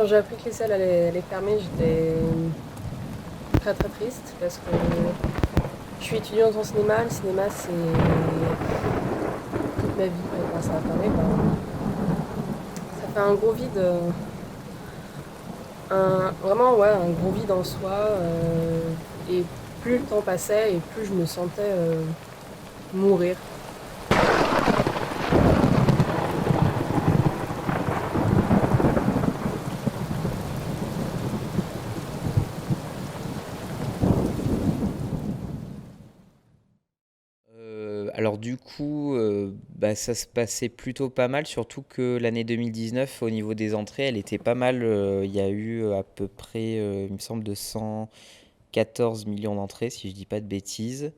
Quand j'ai appris que les salles allaient fermer, j'étais très très triste parce que je suis étudiante en cinéma. Le cinéma, c'est toute ma vie. Et quand ça a fermé, ça fait un gros vide. Vraiment, ouais, un gros vide en soi. Et plus le temps passait et plus je me sentais mourir. Alors du coup, ça se passait plutôt pas mal, surtout que l'année 2019, au niveau des entrées, elle était pas mal. Il y a eu à peu près, il me semble, 214 millions d'entrées, si je dis pas de bêtises,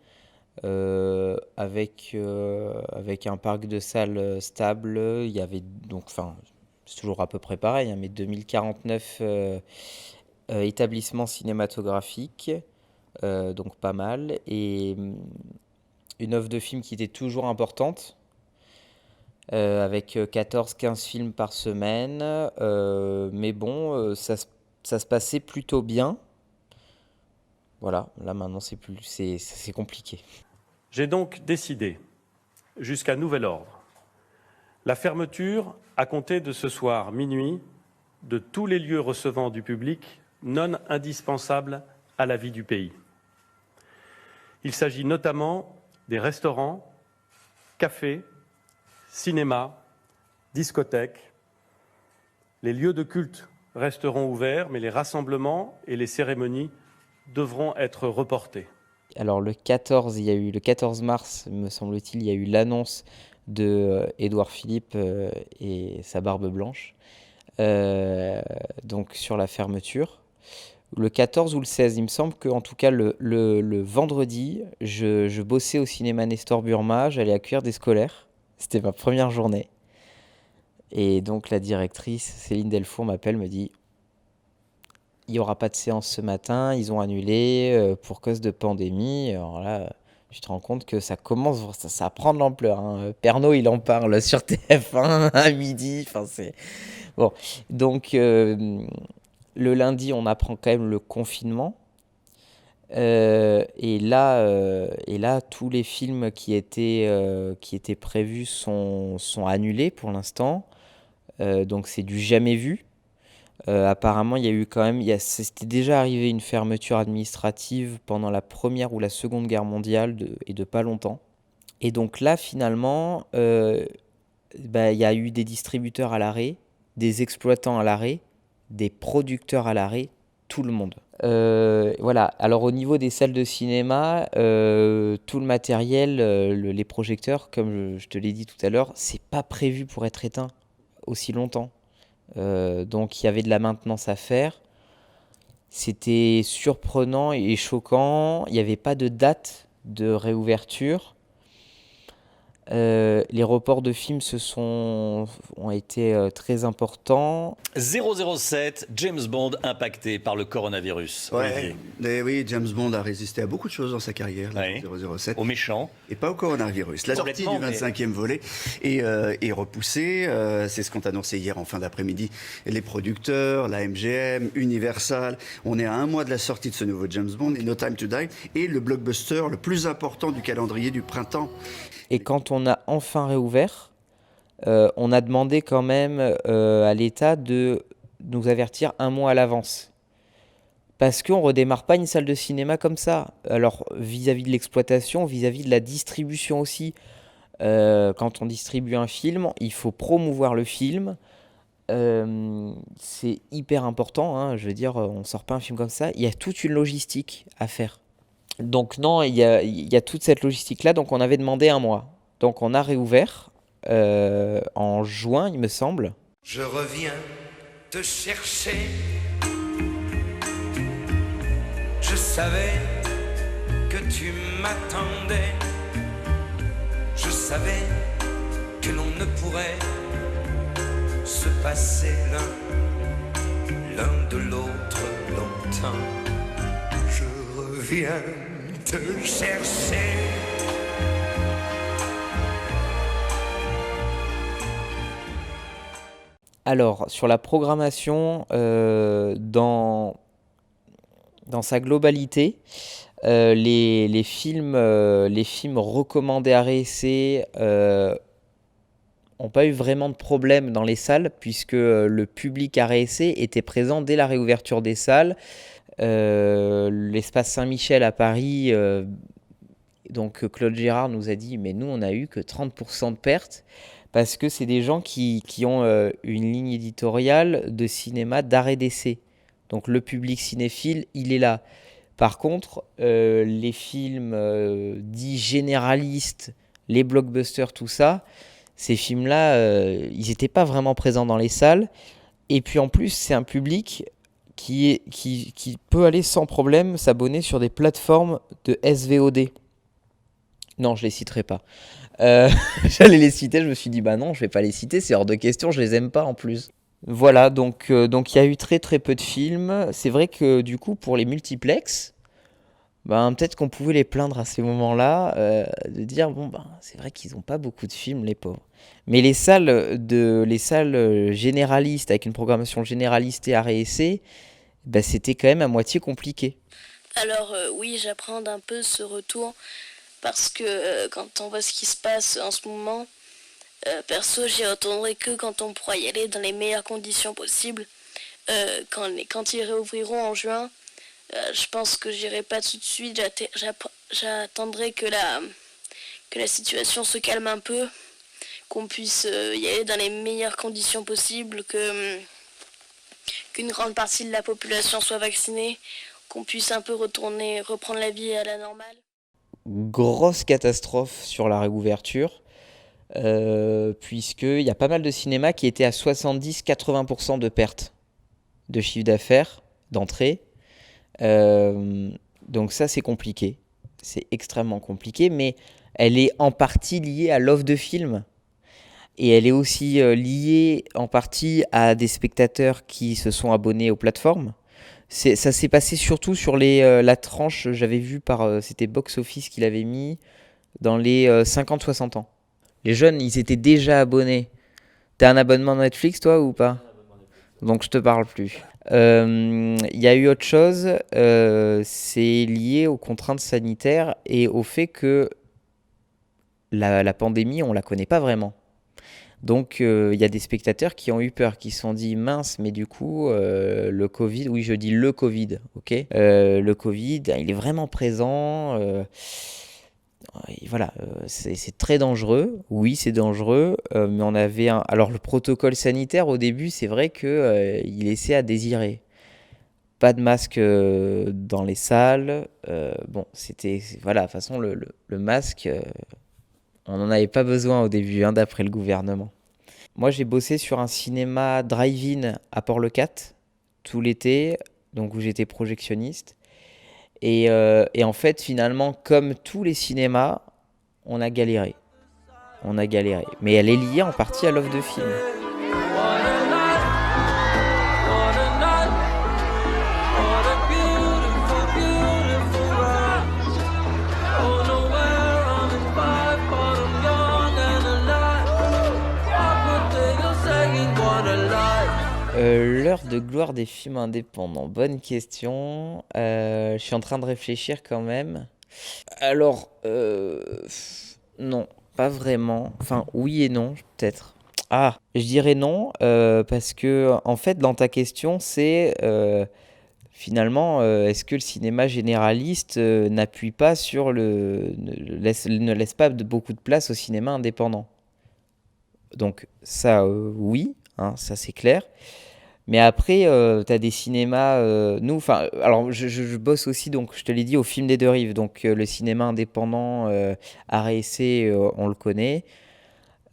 avec un parc de salles stable. Il y avait donc, enfin, c'est toujours à peu près pareil, hein, mais 2049 établissements cinématographiques, donc pas mal. Et une offre de films qui était toujours importante, avec 14-15 films par semaine. Mais bon, ça se passait plutôt bien. Voilà, là maintenant c'est compliqué. J'ai donc décidé, jusqu'à nouvel ordre, la fermeture, à compter de ce soir minuit, de tous les lieux recevant du public non indispensables à la vie du pays. Il s'agit notamment des restaurants, cafés, cinémas, discothèques. Les lieux de culte resteront ouverts, mais les rassemblements et les cérémonies devront être reportés. Alors le 14 mars, me semble-t-il, il y a eu l'annonce de Édouard Philippe et sa barbe blanche, donc sur la fermeture. Le 14 ou le 16, il me semble qu'en tout cas le vendredi, je bossais au cinéma Nestor Burma, j'allais accueillir des scolaires. C'était ma première journée. Et donc la directrice, Céline Delfour, m'appelle, me dit, il n'y aura pas de séance ce matin, ils ont annulé pour cause de pandémie. Alors là, tu te rends compte que ça commence, ça prend de l'ampleur, hein. Pernod, il en parle sur TF1 à midi. Enfin, c'est... Bon, donc le lundi, on apprend quand même le confinement. Et là, tous les films qui étaient prévus sont annulés pour l'instant. Donc c'est du jamais vu. Apparemment, il y a eu quand même, c'était déjà arrivé une fermeture administrative pendant la Première ou la Seconde Guerre mondiale et de pas longtemps. Et donc là, finalement, il y a eu des distributeurs à l'arrêt, des exploitants à l'arrêt, des producteurs à l'arrêt, tout le monde. Voilà. Alors au niveau des salles de cinéma, tout le matériel, les projecteurs, comme je te l'ai dit tout à l'heure, c'est pas prévu pour être éteint aussi longtemps. Donc il y avait de la maintenance à faire. C'était surprenant et choquant. Il n'y avait pas de date de réouverture. Les reports de films ont été très importants. 007, James Bond impacté par le coronavirus. Ouais, oui, James Bond a résisté à beaucoup de choses dans sa carrière, Ouais. 007. Aux méchants. Et pas au coronavirus. La sortie du Complètement, 25e volet est repoussée. C'est ce qu'ont annoncé hier en fin d'après-midi les producteurs, la MGM, Universal. On est à un mois de la sortie de ce nouveau James Bond, et No Time to Die, et le blockbuster le plus important du calendrier du printemps. Et quand on a enfin réouvert, on a demandé quand même à l'État de nous avertir un mois à l'avance. Parce qu'on ne redémarre pas une salle de cinéma comme ça. Alors, vis-à-vis de l'exploitation, vis-à-vis de la distribution aussi. Quand on distribue un film, il faut promouvoir le film. C'est hyper important, hein. Je veux dire, on ne sort pas un film comme ça. Il y a toute une logistique à faire. Donc non, il y a toute cette logistique-là. Donc on avait demandé un mois. Donc on a réouvert en juin, il me semble. Je reviens te chercher. Je savais que tu m'attendais. Je savais que l'on ne pourrait se passer l'un de l'autre longtemps. Je reviens te chercher. Alors, sur la programmation, dans sa globalité, les films recommandés à réessayer n'ont pas eu vraiment de problème dans les salles, puisque le public à réessayer était présent dès la réouverture des salles. L'espace Saint-Michel à Paris, donc Claude Gérard nous a dit, mais nous, on a eu que 30% de pertes, parce que c'est des gens qui ont une ligne éditoriale de cinéma d'art et d'essai. Donc le public cinéphile, il est là. Par contre, les films dits généralistes, les blockbusters, tout ça, ces films-là, ils n'étaient pas vraiment présents dans les salles. Et puis en plus, c'est un public qui peut aller sans problème s'abonner sur des plateformes de SVOD. Non, je les citerai pas. J'allais les citer, je me suis dit, bah non, je vais pas les citer, c'est hors de question, je les aime pas en plus. Voilà, donc il y a eu très très peu de films. C'est vrai que du coup, pour les multiplex, ben, peut-être qu'on pouvait les plaindre à ces moments-là, de dire, bon, ben, c'est vrai qu'ils n'ont pas beaucoup de films, les pauvres. Mais les salles généralistes, avec une programmation généraliste et arrêt essai, ben, c'était quand même à moitié compliqué. Alors oui, j'appréhende un peu ce retour parce que quand on voit ce qui se passe en ce moment, perso, j'y retournerai que quand on pourra y aller dans les meilleures conditions possibles. Quand ils réouvriront en juin, je pense que j'irai pas tout de suite. J'attendrai que la situation se calme un peu, qu'on puisse y aller dans les meilleures conditions possibles, qu'une grande partie de la population soit vaccinée, qu'on puisse un peu reprendre la vie à la normale. Grosse catastrophe sur la réouverture, puisqu'il y a pas mal de cinémas qui étaient à 70-80% de perte de chiffre d'affaires, d'entrée. Donc ça, c'est compliqué. C'est extrêmement compliqué, mais elle est en partie liée à l'offre de film. Et elle est aussi liée en partie à des spectateurs qui se sont abonnés aux plateformes. Ça s'est passé surtout sur la tranche, j'avais vu c'était Box Office qui l'avait mis, dans les 50-60 ans. Les jeunes, ils étaient déjà abonnés. T'as un abonnement Netflix, toi, ou pas ? Donc je te parle plus. Il y a eu autre chose, c'est lié aux contraintes sanitaires et au fait que la pandémie, on la connaît pas vraiment. Donc il y a des spectateurs qui ont eu peur, qui se sont dit mince, mais du coup le Covid, oui je dis le Covid, ok, le Covid, il est vraiment présent. Et voilà, c'est très dangereux. Oui, c'est dangereux, mais on avait alors le protocole sanitaire au début, c'est vrai que il laissait à désirer. Pas de masque dans les salles. Bon, voilà, de toute façon le masque, on n'en avait pas besoin au début, hein, d'après le gouvernement. Moi, j'ai bossé sur un cinéma drive-in à Port-le-Cat tout l'été, donc où j'étais projectionniste. Et en fait, finalement, comme tous les cinémas, on a galéré. On a galéré. Mais elle est liée en partie à l'offre de film. L'heure de gloire des films indépendants. Bonne question. Je suis en train de réfléchir quand même. Alors, non, pas vraiment. Enfin, oui et non, peut-être. Ah, je dirais non, parce que, en fait, dans ta question, c'est finalement, est-ce que le cinéma généraliste n'appuie pas sur ne laisse pas beaucoup de place au cinéma indépendant? Donc, ça, oui, hein, ça c'est clair. Mais après, tu as des cinémas. Alors, je bosse aussi, donc je te l'ai dit, au Film des Deux Rives. Donc, le cinéma indépendant, art et essai, on le connaît.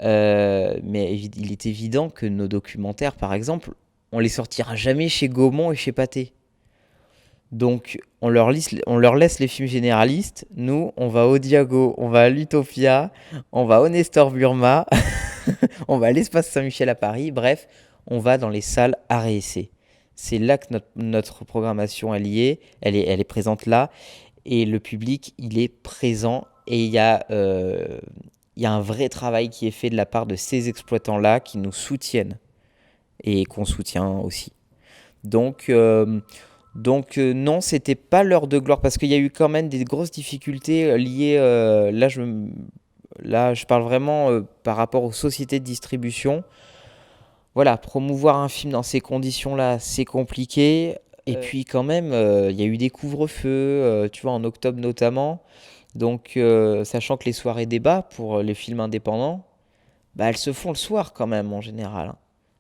Mais il est évident que nos documentaires, par exemple, on les sortira jamais chez Gaumont et chez Pathé. Donc, on leur laisse les films généralistes. Nous, on va au Diago, on va à l'Utopia, on va au Nestor Burma, on va à l'Espace Saint-Michel à Paris. Bref, on va dans les salles art et essai. C'est là que notre programmation est liée, elle est présente là, et le public, il est présent, et il y a un vrai travail qui est fait de la part de ces exploitants-là qui nous soutiennent. et qu'on soutient aussi. Donc non, c'était pas l'heure de gloire parce qu'il y a eu quand même des grosses difficultés liées. Là, je parle vraiment par rapport aux sociétés de distribution. Voilà, promouvoir un film dans ces conditions-là, c'est compliqué. Et puis quand même, il y a eu des couvre-feux, tu vois, en octobre notamment. Donc, sachant que les soirées débat pour les films indépendants, bah, elles se font le soir quand même en général, hein.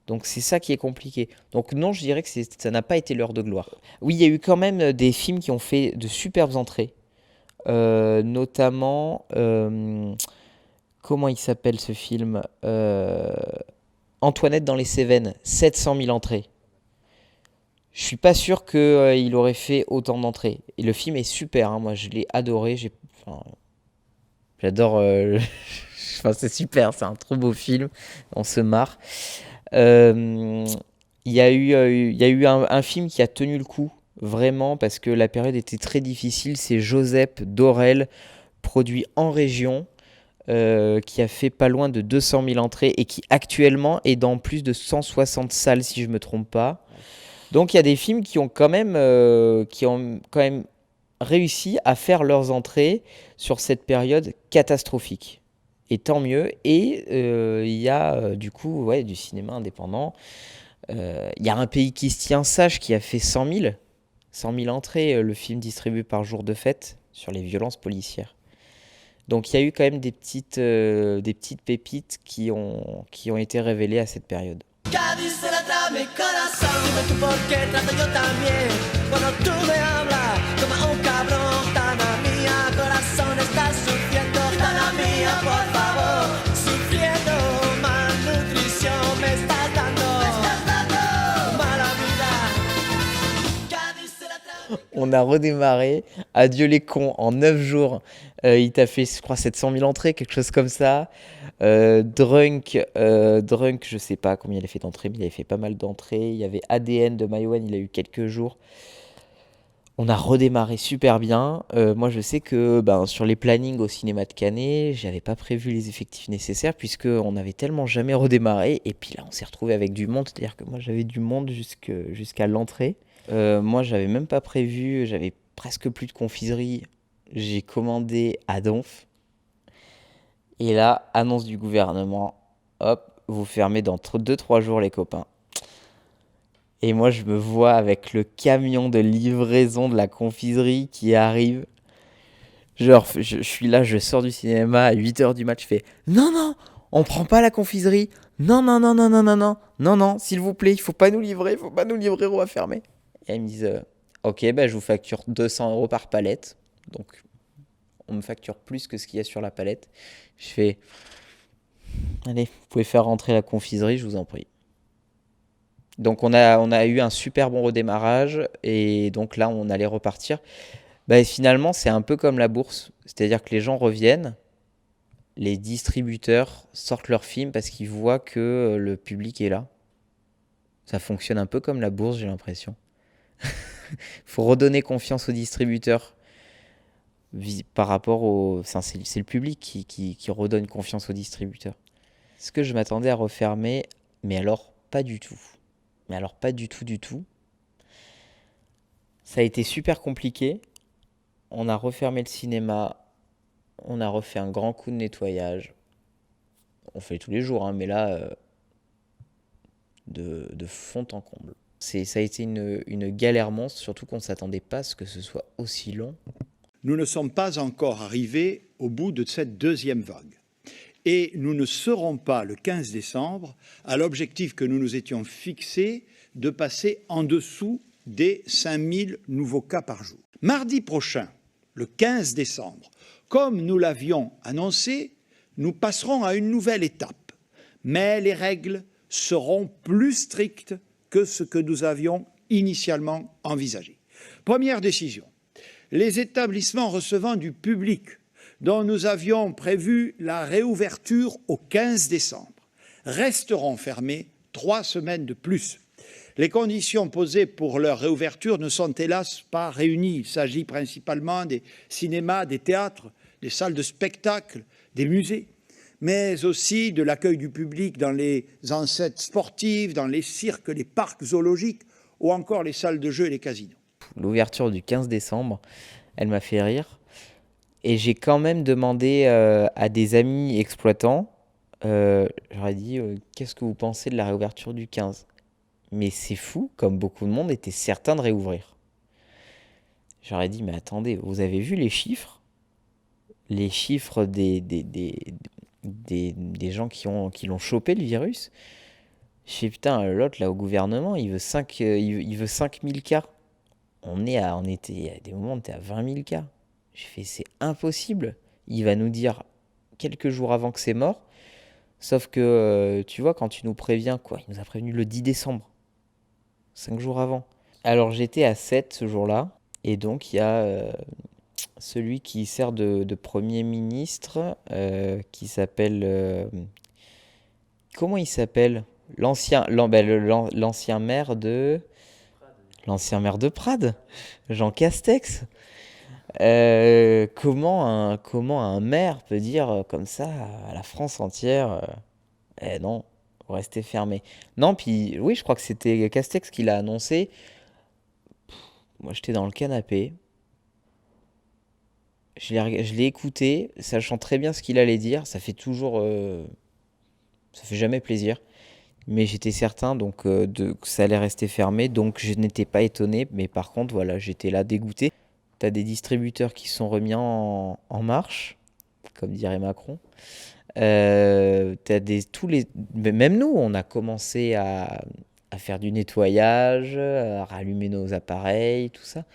Donc c'est ça qui est compliqué. Donc non, je dirais que ça n'a pas été l'heure de gloire. Oui, il y a eu quand même des films qui ont fait de superbes entrées. Notamment, comment il s'appelle ce film Antoinette dans les Cévennes, 700 000 entrées. Je suis pas sûr qu'il aurait fait autant d'entrées. Et le film est super, hein. Moi je l'ai adoré. J'adore. Enfin, c'est super, c'est un trop beau film. On se marre. Il y a eu un film qui a tenu le coup, vraiment, parce que la période était très difficile. C'est Joseph Dorel, produit en région, qui a fait pas loin de 200 000 entrées et qui actuellement est dans plus de 160 salles, si je ne me trompe pas. Donc il y a des films qui ont quand même réussi à faire leurs entrées sur cette période catastrophique. Et tant mieux. Et il y a du coup du cinéma indépendant. Il y a Un pays qui se tient sage qui a fait 100 000 entrées, le film distribué par Jour de Fête sur les violences policières. Donc il y a eu quand même des petites pépites qui ont été révélées à cette période. On a redémarré. Adieu les cons, en 9 jours. Il t'a fait, je crois, 700 000 entrées, quelque chose comme ça. Drunk, je sais pas combien il a fait d'entrées, mais il avait fait pas mal d'entrées. Il y avait ADN de Maïwenn, il a eu quelques jours. On a redémarré super bien. Moi, je sais que sur les plannings au cinéma de Canet, j'avais pas prévu les effectifs nécessaires puisqu'on n'avait tellement jamais redémarré. Et puis là, on s'est retrouvé avec du monde. C'est-à-dire que moi, j'avais du monde jusqu'à l'entrée. Moi, j'avais même pas prévu. J'avais presque plus de confiserie. J'ai commandé à Donf. Et là, annonce du gouvernement. Hop, vous fermez dans 2-3 jours, les copains. Et moi, je me vois avec le camion de livraison de la confiserie qui arrive. Genre, je suis là, je sors du cinéma à 8h du mat. Je fais non, on prend pas la confiserie. Non, s'il vous plaît, il faut pas nous livrer, on va fermer. Et ils me disent ok, je vous facture 200 € par palette. Donc, on me facture plus que ce qu'il y a sur la palette. Je fais allez, vous pouvez faire rentrer la confiserie, je vous en prie. Donc on a eu un super bon redémarrage et donc là on allait repartir. Finalement c'est un peu comme la bourse, c'est-à-dire que les gens reviennent, les distributeurs sortent leurs films parce qu'ils voient que le public est là. Ça fonctionne un peu comme la bourse, j'ai l'impression. Faut redonner confiance aux distributeurs par rapport au... C'est le public qui redonne confiance aux distributeurs. Est-ce que je m'attendais à refermer? Mais alors pas du tout. Pas du tout. Ça a été super compliqué. On a refermé le cinéma. On a refait un grand coup de nettoyage. On fait tous les jours, hein, mais là, de fond en comble. Ça a été une galère monstre, surtout qu'on ne s'attendait pas à ce que ce soit aussi long. Nous ne sommes pas encore arrivés au bout de cette deuxième vague. Et nous ne serons pas, le 15 décembre, à l'objectif que nous nous étions fixé de passer en dessous des 5000 nouveaux cas par jour. Mardi prochain, le 15 décembre, comme nous l'avions annoncé, nous passerons à une nouvelle étape. Mais les règles seront plus strictes que ce que nous avions initialement envisagé. Première décision, les établissements recevant du public dont nous avions prévu la réouverture au 15 décembre, resteront fermés 3 semaines de plus. Les conditions posées pour leur réouverture ne sont hélas pas réunies. Il s'agit principalement des cinémas, des théâtres, des salles de spectacle, des musées. mais aussi de l'accueil du public dans les enceintes sportives, dans les cirques, les parcs zoologiques ou encore les salles de jeux et les casinos. L'ouverture du 15 décembre, elle m'a fait rire. Et j'ai quand même demandé à des amis exploitants, j'aurais dit, qu'est-ce que vous pensez de la réouverture du 15? Mais c'est fou, comme beaucoup de monde était certain de réouvrir. J'aurais dit, mais attendez, vous avez vu les chiffres? Les chiffres des gens qui l'ont chopé, le virus? Je sais, putain, l'autre, là, au gouvernement, il veut 5000 cas. On était, à des moments, on était à 20 000 cas. J'ai fait, c'est impossible. Il va nous dire quelques jours avant que c'est mort. Sauf que, tu vois, quand tu nous préviens, quoi, il nous a prévenu le 10 décembre. 5 jours avant. Alors, j'étais à 7 ce jour-là. Et donc, il y a celui qui sert de Premier ministre, qui s'appelle... comment il s'appelle? L'ancien maire de... L'ancien maire de Prades, Jean Castex. Comment un maire peut dire comme ça à la France entière, non, vous restez fermé. Non, puis oui, je crois que c'était Castex qui l'a annoncé. Moi, j'étais dans le canapé. Je l'ai écouté, sachant très bien ce qu'il allait dire. Ça fait jamais plaisir. Mais j'étais certain donc que ça allait rester fermé, donc je n'étais pas étonné. Mais par contre, voilà, j'étais là dégoûté. T'as des distributeurs qui se sont remis en marche, comme dirait Macron. Même nous, on a commencé à faire du nettoyage, à rallumer nos appareils, tout ça.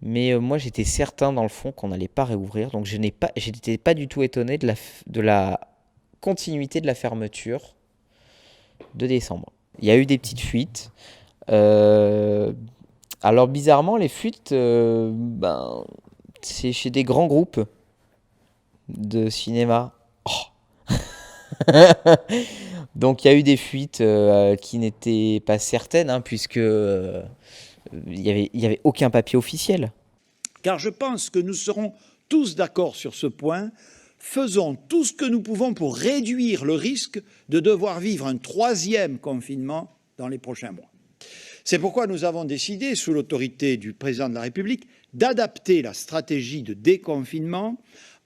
Mais moi, j'étais certain dans le fond qu'on n'allait pas réouvrir, donc je n'étais pas du tout étonné de la continuité de la fermeture de décembre. Il y a eu des petites fuites. Alors bizarrement, les fuites, c'est chez des grands groupes de cinéma. Oh. Donc il y a eu des fuites qui n'étaient pas certaines, hein, puisque il y avait aucun papier officiel. Car je pense que nous serons tous d'accord sur ce point. Faisons tout ce que nous pouvons pour réduire le risque de devoir vivre un 3e confinement dans les prochains mois. C'est pourquoi nous avons décidé, sous l'autorité du président de la République, d'adapter la stratégie de déconfinement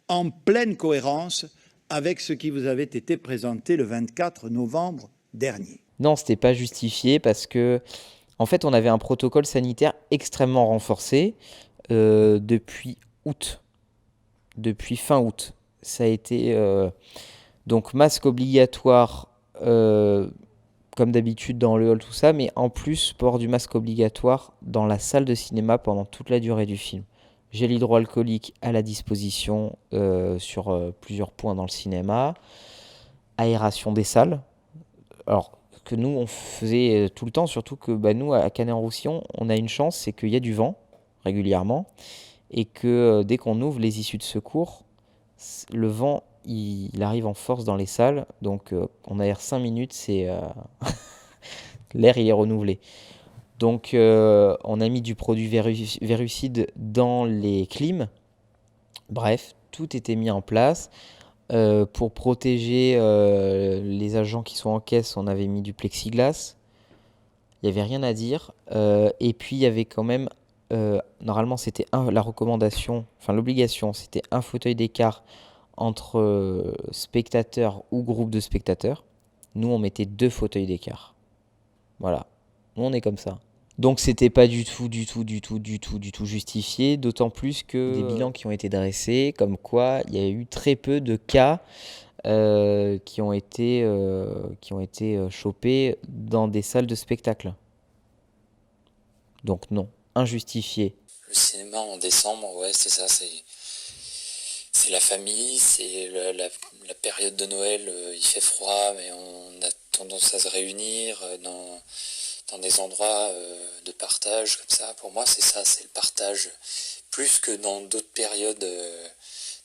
en pleine cohérence avec ce qui vous avait été présenté le 24 novembre dernier. Non, ce n'était pas justifié parce que, en fait, on avait un protocole sanitaire extrêmement renforcé depuis août, depuis fin août. Ça a été donc masque obligatoire comme d'habitude dans le hall, tout ça, mais en plus port du masque obligatoire dans la salle de cinéma pendant toute la durée du film. Gel hydroalcoolique à la disposition sur plusieurs points dans le cinéma. Aération des salles. Alors que nous on faisait tout le temps, surtout que nous à Canet-en-Roussillon, on a une chance, c'est qu'il y a du vent régulièrement et que dès qu'on ouvre les issues de secours, le vent il arrive en force dans les salles, donc on aère 5 minutes, l'air il est renouvelé. Donc on a mis du produit virucide dans les clims. Bref, tout était mis en place. Pour protéger les agents qui sont en caisse, on avait mis du plexiglas. Il n'y avait rien à dire. Et puis il y avait quand même, normalement c'était la recommandation, enfin l'obligation, c'était un fauteuil d'écart entre spectateurs ou groupe de spectateurs. Nous, on mettait 2 fauteuils d'écart. Voilà. Nous, on est comme ça. Donc, c'était pas du tout justifié, d'autant plus que des bilans qui ont été dressés, comme quoi il y a eu très peu de cas qui ont été chopés dans des salles de spectacle. Donc, non, injustifié. Le cinéma en décembre, ouais, c'est ça, c'est la famille, c'est la période de Noël, il fait froid, mais on a tendance à se réunir dans des endroits de partage comme ça. Pour moi, c'est ça, c'est le partage. Plus que dans d'autres périodes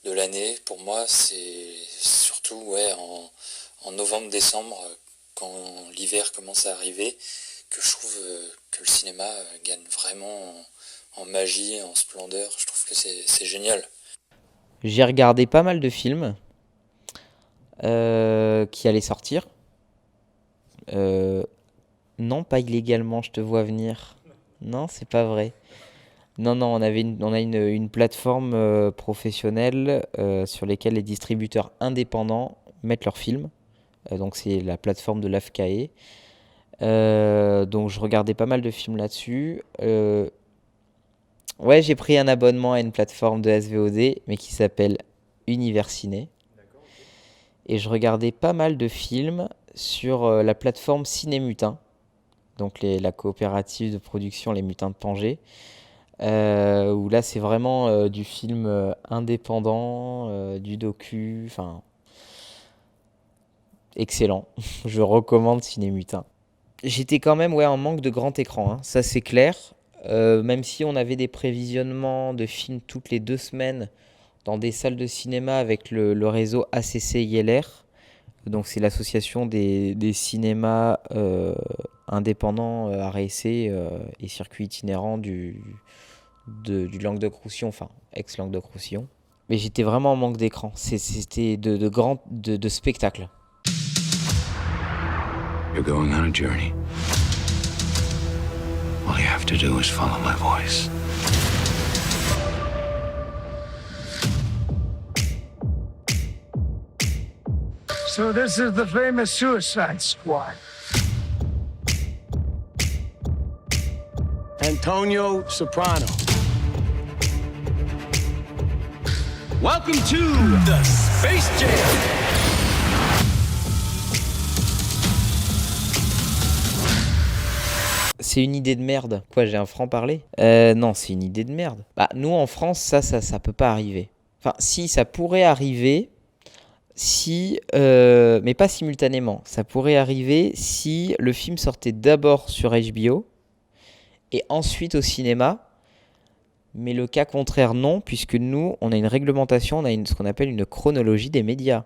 de l'année, pour moi, c'est surtout en novembre-décembre, quand l'hiver commence à arriver, que je trouve que le cinéma gagne vraiment en magie, en splendeur. Je trouve que c'est génial. J'ai regardé pas mal de films. qui allait sortir. Non, pas illégalement, je te vois venir. Non, c'est pas vrai. Non, on a une plateforme professionnelle sur laquelle les distributeurs indépendants mettent leurs films. Donc c'est la plateforme de l'AFCAE. Donc je regardais pas mal de films là-dessus. Ouais, j'ai pris un abonnement à une plateforme de SVOD, mais qui s'appelle Universiné. Et je regardais pas mal de films sur la plateforme Ciné-Mutin, donc la coopérative de production Les Mutins de Pangée, où là c'est vraiment du film indépendant, du docu, enfin excellent. Je recommande Ciné-Mutin. J'étais quand même en manque de grand écran, hein, ça c'est clair. Même si on avait des prévisionnements de films toutes les 2 semaines dans des salles de cinéma avec le réseau ACC-ILR, donc c'est l'association des cinémas indépendants arts et essais et circuits itinérants du Languedoc-Roussillon, enfin ex-Languedoc-Roussillon. Mais j'étais vraiment en manque d'écran, c'était de spectacles. You're going on a journey. All you have to do is follow my voice. So this is the famous Suicide Squad. Antonio Soprano. Welcome to the Space Jam. C'est une idée de merde. Quoi, j'ai un franc-parler ? Non, c'est une idée de merde. Bah, nous, en France, ça peut pas arriver. Enfin, si, ça pourrait arriver, mais pas simultanément. Ça pourrait arriver si le film sortait d'abord sur HBO et ensuite au cinéma. Mais le cas contraire, non, puisque nous, on a une réglementation, on a ce qu'on appelle une chronologie des médias.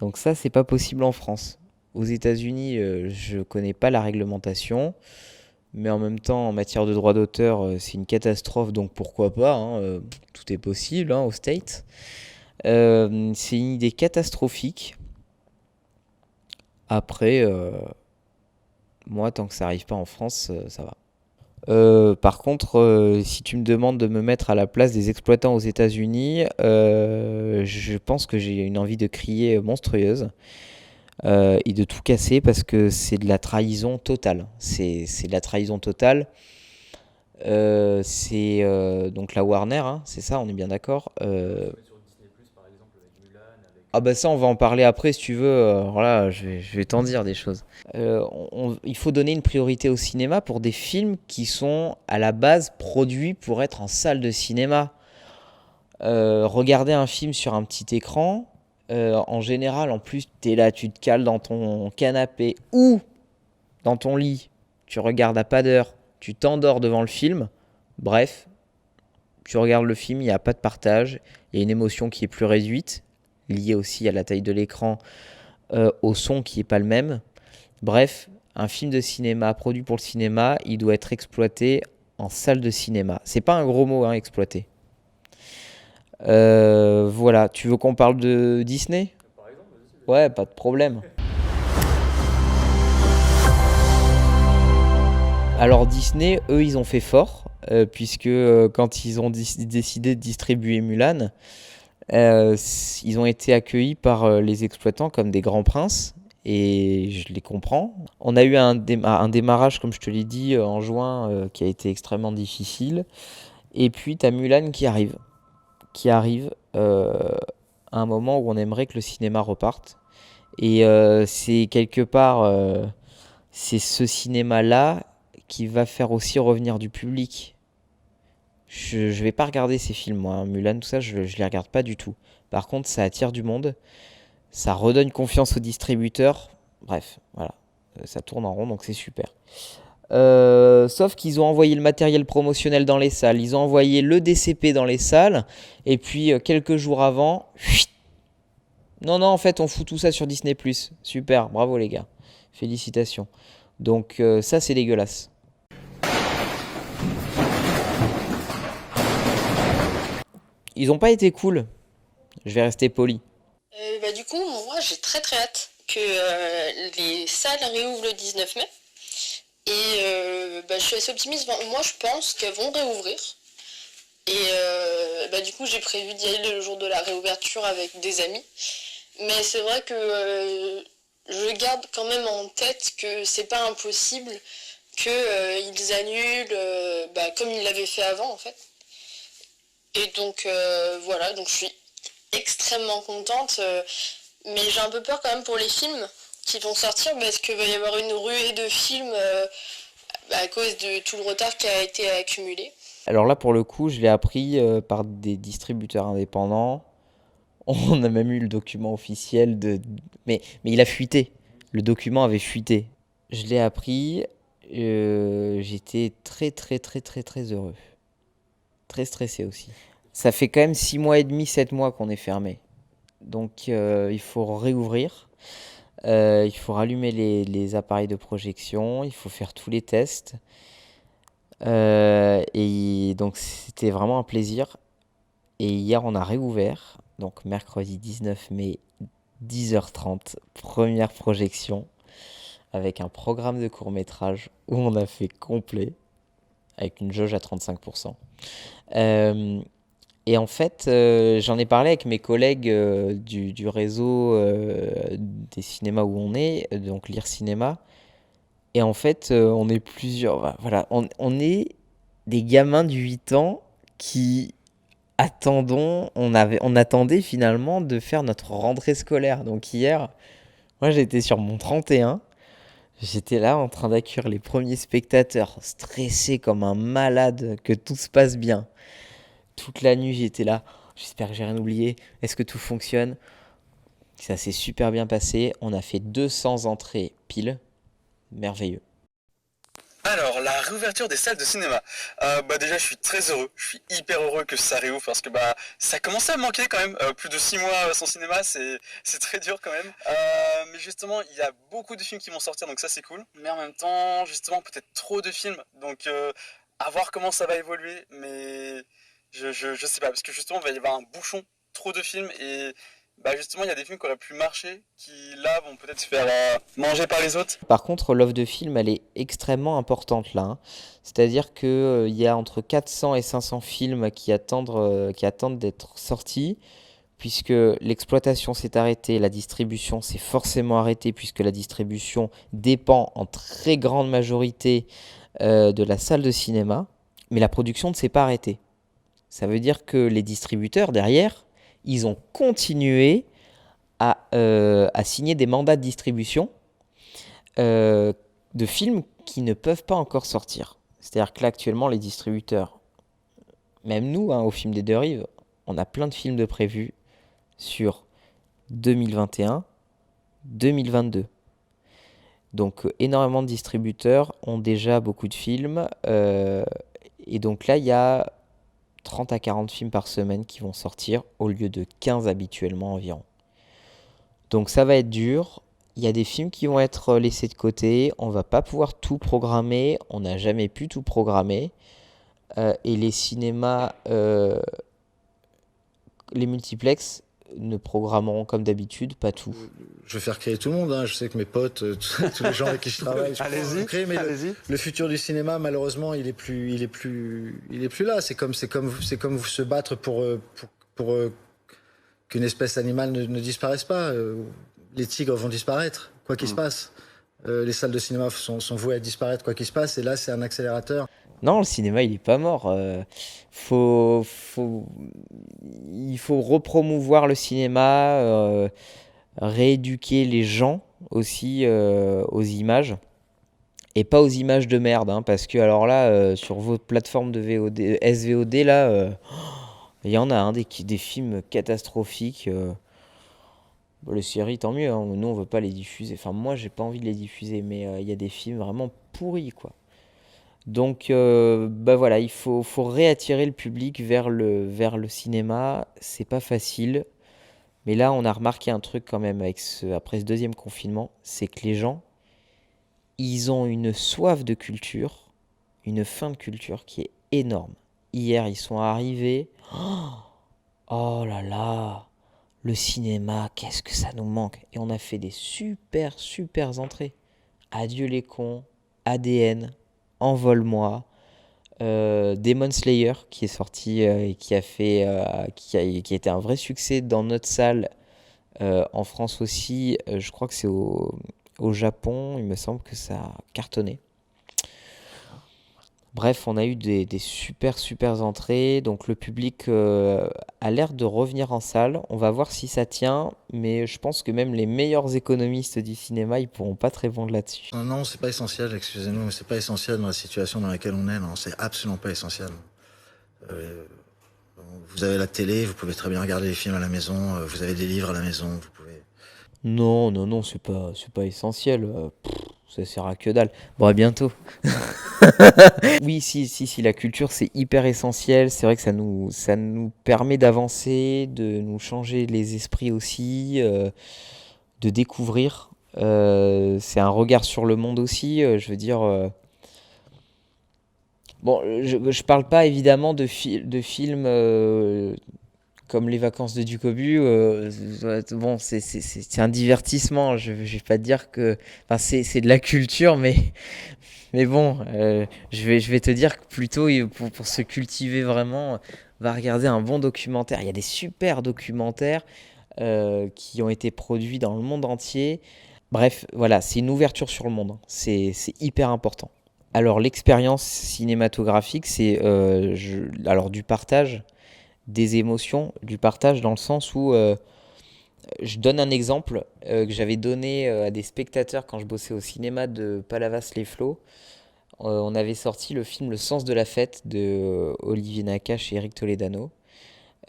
Donc ça, c'est pas possible en France. Aux États-Unis, je connais pas la réglementation, mais en même temps, en matière de droit d'auteur, c'est une catastrophe, donc pourquoi pas, hein, tout est possible aux States. C'est une idée catastrophique. Après, moi, tant que ça arrive pas en France, ça va. Par contre, si tu me demandes de me mettre à la place des exploitants aux États-Unis, je pense que j'ai une envie de crier monstrueuse. Et de tout casser parce que c'est de la trahison totale. C'est de la trahison totale. C'est donc la Warner, hein, c'est ça, on est bien d'accord. Ah bah ça, on va en parler après si tu veux. Alors là, je vais t'en dire des choses. Il faut donner une priorité au cinéma pour des films qui sont à la base produits pour être en salle de cinéma. Regarder un film sur un petit écran... en général, en plus, t'es là, tu te cales dans ton canapé ou dans ton lit, tu regardes à pas d'heure, tu t'endors devant le film. Bref, tu regardes le film, il n'y a pas de partage, il y a une émotion qui est plus réduite, liée aussi à la taille de l'écran, au son qui n'est pas le même. Bref, un film de cinéma produit pour le cinéma, il doit être exploité en salle de cinéma. C'est pas un gros mot, hein, exploiter. Voilà, tu veux qu'on parle de Disney ? Ouais, pas de problème. Alors Disney, eux, ils ont fait fort, puisque quand ils ont décidé de distribuer Mulan, ils ont été accueillis par les exploitants comme des grands princes, et je les comprends. On a eu un démarrage, comme je te l'ai dit, en juin, qui a été extrêmement difficile, et puis t'as Mulan qui arrive à un moment où on aimerait que le cinéma reparte. Et c'est quelque part, c'est ce cinéma-là qui va faire aussi revenir du public. Je vais pas regarder ces films, moi, hein. Mulan, tout ça, je les regarde pas du tout. Par contre, ça attire du monde, ça redonne confiance aux distributeurs. Bref, voilà, ça tourne en rond, donc c'est super. Sauf qu'ils ont envoyé le matériel promotionnel dans les salles, ils ont envoyé le DCP dans les salles, et puis quelques jours avant, non, en fait, on fout tout ça sur Disney+. Super, bravo les gars, félicitations. Donc ça, c'est dégueulasse. Ils ont pas été cool, je vais rester poli. Du coup, moi, j'ai très très hâte que les salles réouvrent le 19 mai. Et je suis assez optimiste. Enfin, moi, je pense qu'elles vont réouvrir. Et du coup, j'ai prévu d'y aller le jour de la réouverture avec des amis. Mais c'est vrai que je garde quand même en tête que c'est pas impossible qu'ils annulent comme ils l'avaient fait avant, en fait. Et donc, voilà, donc je suis extrêmement contente. Mais j'ai un peu peur quand même pour les films qui vont sortir parce qu'il va y avoir une ruée de films à cause de tout le retard qui a été accumulé. Alors là, pour le coup, je l'ai appris par des distributeurs indépendants. On a même eu le document officiel mais il a fuité. Le document avait fuité. Je l'ai appris. J'étais très, très, très, très, très heureux. Très stressé aussi. Ça fait quand même 6 mois et demi, 7 mois qu'on est fermé. Donc il faut réouvrir. Il faut rallumer les appareils de projection. Il faut faire tous les tests. Et donc c'était vraiment un plaisir. Et hier, on a réouvert. Donc mercredi 19 mai, 10h30, première projection. Avec un programme de court-métrage où on a fait complet. Avec une jauge à 35%. Et en fait, j'en ai parlé avec mes collègues du réseau des cinémas où on est, donc Lire Cinéma. Et en fait, on est plusieurs. Voilà, on est des gamins de 8 ans qui on attendait finalement de faire notre rentrée scolaire. Donc hier, moi j'étais sur mon 31. J'étais là en train d'accueillir les premiers spectateurs, stressé comme un malade, que tout se passe bien. Toute la nuit, j'étais là. J'espère que j'ai rien oublié. Est-ce que tout fonctionne ? Ça s'est super bien passé. On a fait 200 entrées pile. Merveilleux. Alors, la réouverture des salles de cinéma. Déjà, je suis très heureux. Je suis hyper heureux que ça réouvre parce que ça commençait à me manquer quand même. Plus de 6 mois sans cinéma, c'est très dur quand même. Mais justement, il y a beaucoup de films qui vont sortir, donc ça c'est cool. Mais en même temps, justement, peut-être trop de films. Donc, à voir comment ça va évoluer. Mais je sais pas, parce que justement, il va y avoir un bouchon, trop de films et... justement, il y a des films qui auraient pu marcher, qui là vont peut-être se faire manger par les autres. Par contre, l'offre de films, elle est extrêmement importante là. C'est-à-dire qu'il y a entre 400 et 500 films qui attendent d'être sortis, puisque l'exploitation s'est arrêtée, la distribution s'est forcément arrêtée, puisque la distribution dépend en très grande majorité de la salle de cinéma, mais la production ne s'est pas arrêtée. Ça veut dire que les distributeurs, derrière, ils ont continué à signer des mandats de distribution de films qui ne peuvent pas encore sortir. C'est-à-dire que là, actuellement, les distributeurs, même nous, au Film des Deux Rives, on a plein de films de prévus sur 2021, 2022. Donc, énormément de distributeurs ont déjà beaucoup de films. Et donc là, il y a 30 à 40 films par semaine qui vont sortir au lieu de 15 habituellement environ. Donc ça va être dur. Il y a des films qui vont être laissés de côté. On va pas pouvoir tout programmer. On n'a jamais pu tout programmer. Et les cinémas, les multiplex ne programmeront comme d'habitude pas tout. Je vais faire créer tout le monde. Je sais que mes potes, tous les gens avec qui je travaille, allez-y, mais allez-y. Le futur du cinéma, malheureusement, il est plus là. C'est comme se battre pour qu'une espèce animale ne disparaisse pas. Les tigres vont disparaître, quoi qu'il se passe. Les salles de cinéma sont vouées à disparaître, quoi qu'il se passe. Et là, c'est un accélérateur. Non, le cinéma, il est pas mort. Il faut repromouvoir le cinéma, rééduquer les gens aussi aux images. Et pas aux images de merde, parce que alors là, sur vos plateformes de VOD, SVOD, là, il y en a des films catastrophiques. Les séries, tant mieux, nous on veut pas les diffuser. Enfin, moi j'ai pas envie de les diffuser, mais il y a des films vraiment pourris, quoi. Donc, voilà, il faut réattirer le public vers le cinéma. C'est pas facile. Mais là, on a remarqué un truc quand même après ce deuxième confinement, c'est que les gens, ils ont une soif de culture, une faim de culture qui est énorme. Hier, ils sont arrivés. Oh là là, le cinéma, qu'est-ce que ça nous manque. Et on a fait des super entrées. Adieu les cons, ADN, Envole-moi, Demon Slayer qui est sorti et qui a été un vrai succès dans notre salle, en France aussi. Je crois que c'est au Japon, il me semble que ça a cartonné. Bref, on a eu des super entrées, donc le public a l'air de revenir en salle. On va voir si ça tient, mais je pense que même les meilleurs économistes du cinéma, ils pourront pas te répondre là-dessus. Non, c'est pas essentiel, excusez-nous, mais c'est pas essentiel dans la situation dans laquelle on est, non, c'est absolument pas essentiel. Vous avez la télé, vous pouvez très bien regarder les films à la maison, vous avez des livres à la maison, vous pouvez... Non, c'est pas essentiel. Ça sert à que dalle. Bon, à bientôt. Oui, si, la culture, c'est hyper essentiel. C'est vrai que ça nous permet d'avancer, de nous changer les esprits aussi, de découvrir. C'est un regard sur le monde aussi. Je veux dire... Bon, je parle pas évidemment de films... comme Les Vacances de Ducobu, bon, c'est un divertissement. Je vais pas dire que, enfin, c'est de la culture, mais bon, je vais te dire que plutôt pour se cultiver vraiment, va regarder un bon documentaire. Il y a des super documentaires qui ont été produits dans le monde entier. Bref, voilà, c'est une ouverture sur le monde. C'est hyper important. Alors l'expérience cinématographique, c'est alors du partage. Des émotions, du partage dans le sens où je donne un exemple que j'avais donné à des spectateurs quand je bossais au cinéma de Palavas-les-Flots. On avait sorti le film Le Sens de la Fête de Olivier Nakache et Eric Toledano.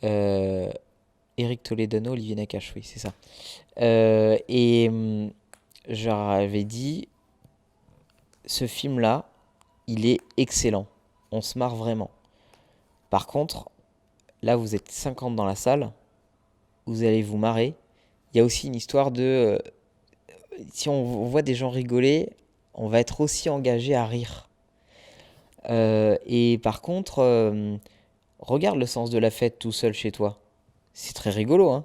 Eric Toledano, Olivier Nakache, oui, c'est ça. Et j'avais dit, ce film-là, il est excellent. On se marre vraiment. Par contre, là, vous êtes 50 dans la salle, vous allez vous marrer. Il y a aussi une histoire de... si on voit des gens rigoler, on va être aussi engagé à rire. Et par contre, regarde Le Sens de la Fête tout seul chez toi. C'est très rigolo, hein,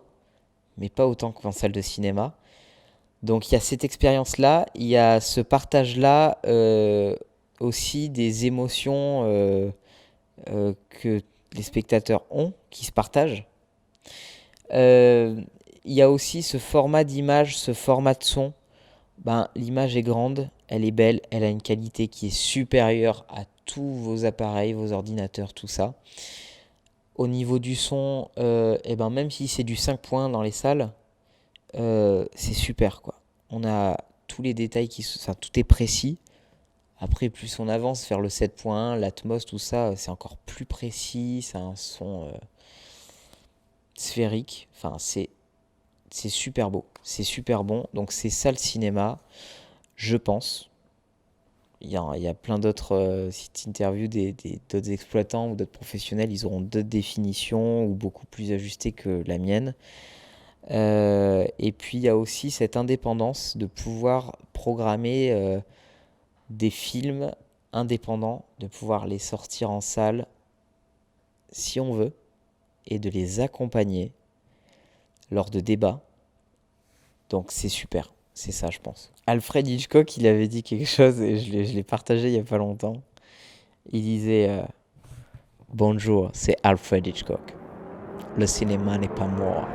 mais pas autant qu'en salle de cinéma. Donc il y a cette expérience-là, il y a ce partage-là, aussi des émotions que les spectateurs ont, qui se partagent. Il y a aussi ce format d'image, ce format de son. Ben, l'image est grande, elle est belle, elle a une qualité qui est supérieure à tous vos appareils, vos ordinateurs, tout ça. Au niveau du son, et ben même si c'est du 5 points dans les salles, c'est super, quoi. On a tous les détails, tout est précis. Après, plus on avance vers le 7.1, l'Atmos, tout ça, c'est encore plus précis. C'est un son sphérique. Enfin, c'est super beau. C'est super bon. Donc, c'est ça le cinéma, je pense. Il y a plein d'autres, si tu interviews d'autres exploitants ou d'autres professionnels, ils auront d'autres définitions ou beaucoup plus ajustées que la mienne. Et puis, il y a aussi cette indépendance de pouvoir programmer... des films indépendants, de pouvoir les sortir en salle si on veut et de les accompagner lors de débats. Donc c'est super, c'est ça je pense. Alfred Hitchcock, il avait dit quelque chose et je l'ai partagé il y a pas longtemps. Il disait bonjour, c'est Alfred Hitchcock. Le cinéma n'est pas mort.